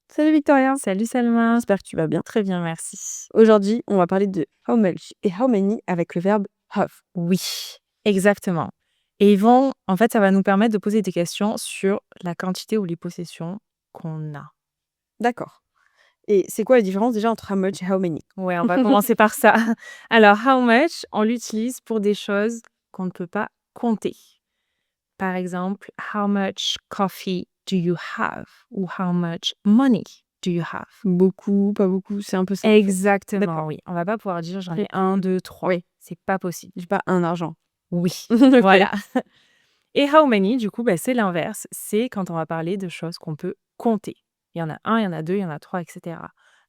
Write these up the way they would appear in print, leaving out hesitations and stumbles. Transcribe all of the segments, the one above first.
Salut Victoria, Salut Salma. j'espère que tu vas bien. Très bien, merci. Aujourd'hui, on va parler de how much et how many avec le verbe have. Oui, exactement. Et en fait, ça va nous permettre de poser des questions sur la quantité ou les possessions qu'on a. D'accord. Et c'est quoi la différence déjà entre how much et how many? Ouais, on va commencer par ça. Alors, how much, on l'utilise pour des choses qu'on ne peut pas compter. Par exemple, how much coffee do you have? Ou how much money do you have? Beaucoup, pas beaucoup, c'est un peu ça. En fait. Exactement, D'accord. oui. On va pas pouvoir dire j'en ai Très- 1, 2, 3. Oui. C'est pas possible. J'ai pas un argent. Oui, Ok. voilà. Et how many, du coup, c'est l'inverse. C'est quand on va parler de choses qu'on peut compter. Il y en a 1, il y en a 2, il y en a 3, etc.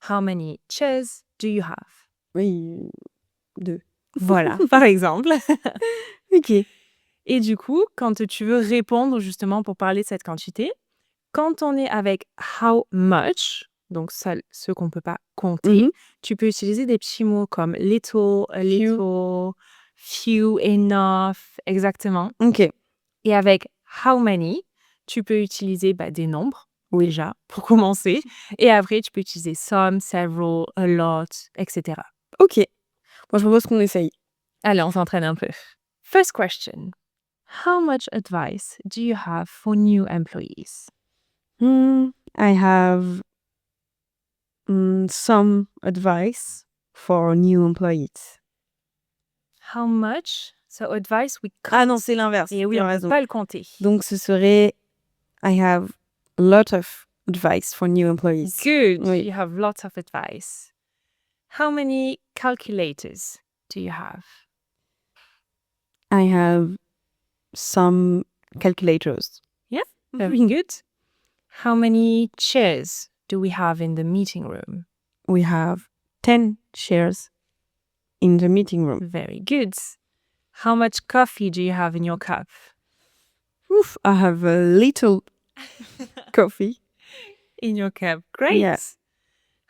How many chairs do you have? Oui, deux. Voilà, par exemple. Ok. Et du coup, quand tu veux répondre justement pour parler de cette quantité, quand on est avec how much, donc ce qu'on ne peut pas compter, Mhm. tu peux utiliser des petits mots comme little, a little, few, enough, exactement. Ok. Et avec how many, tu peux utiliser des nombres, déjà, pour commencer. Et après, tu peux utiliser some, several, a lot, etc. Ok. Moi, je propose qu'on essaye. Allez, on s'entraîne un peu. First question. How much advice do you have for new employees? I have some advice for new employees. How much? So advice, we Ah non, c'est l'inverse. Et oui, tu as on ne peut raison. pas le compter. Donc, ce serait I have a lot of advice for new employees. Good. Oui. You have lots of advice. How many calculators do you have? I have some calculators. Very good. How many chairs do we have in the meeting room? We have 10 chairs in the meeting room. Very good. How much coffee do you have in your cup? Oof, I have a little coffee. In your cup. Great. Yeah.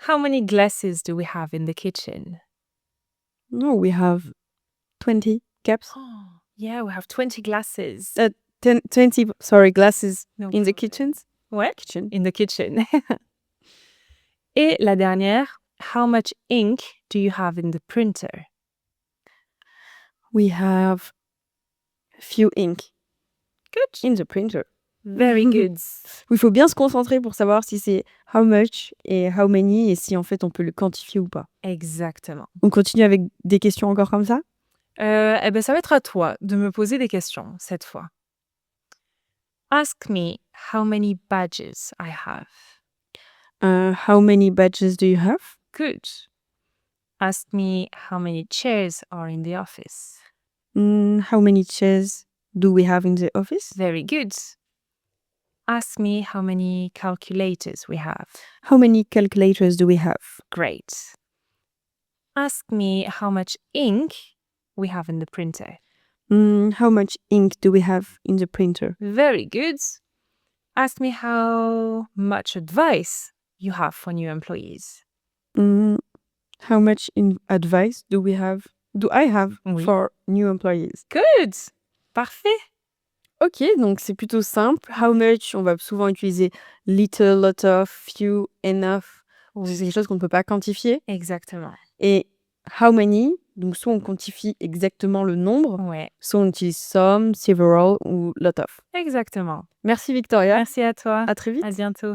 How many glasses do we have in the kitchen? No, we have 20 cups. Oh, yeah, we have 20 glasses. 20, sorry, glasses No in the problem. kitchens. Ouais, Kitchen. in the kitchen. Et la dernière, how much ink do you have in the printer? We have a few ink Good. in the printer. Very good. Il faut bien se concentrer pour savoir si c'est how much et how many et si en fait on peut le quantifier ou pas. Exactement. On continue avec des questions encore comme ça? Ça va être à toi de me poser des questions cette fois. Ask me how many badges I have. How many badges do you have? Good. Ask me how many chairs are in the office. How many chairs do we have in the office? Very good. Ask me how many calculators we have. How many calculators do we have? Great. Ask me how much ink we have in the printer. How much ink do we have in the printer? Very good. Ask me how much advice you have for new employees. How much advice do I have Oui. for new employees? Good. Parfait. Ok, donc c'est plutôt simple. How much, on va souvent utiliser little, lot of, few, enough. C'est des choses qu'on ne peut pas quantifier. Exactement. Et how many, donc soit on quantifie exactement le nombre, Ouais. soit on utilise some, several ou lot of. Exactement. Merci Victoria. Merci à toi. À très vite. À bientôt.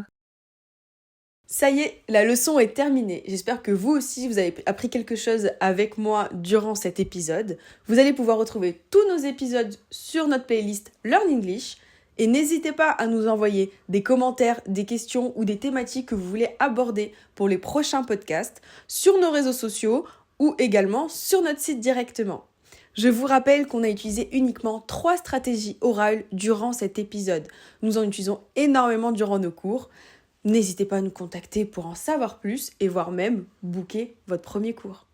Ça y est, la leçon est terminée. J'espère que vous aussi, vous avez appris quelque chose avec moi durant cet épisode. Vous allez pouvoir retrouver tous nos épisodes sur notre playlist Learn English. Et n'hésitez pas à nous envoyer des commentaires, des questions ou des thématiques que vous voulez aborder pour les prochains podcasts sur nos réseaux sociaux ou également sur notre site directement. Je vous rappelle qu'on a utilisé uniquement 3 stratégies orales durant cet épisode. Nous en utilisons énormément durant nos cours. N'hésitez pas à nous contacter pour en savoir plus et voire même booker votre premier cours.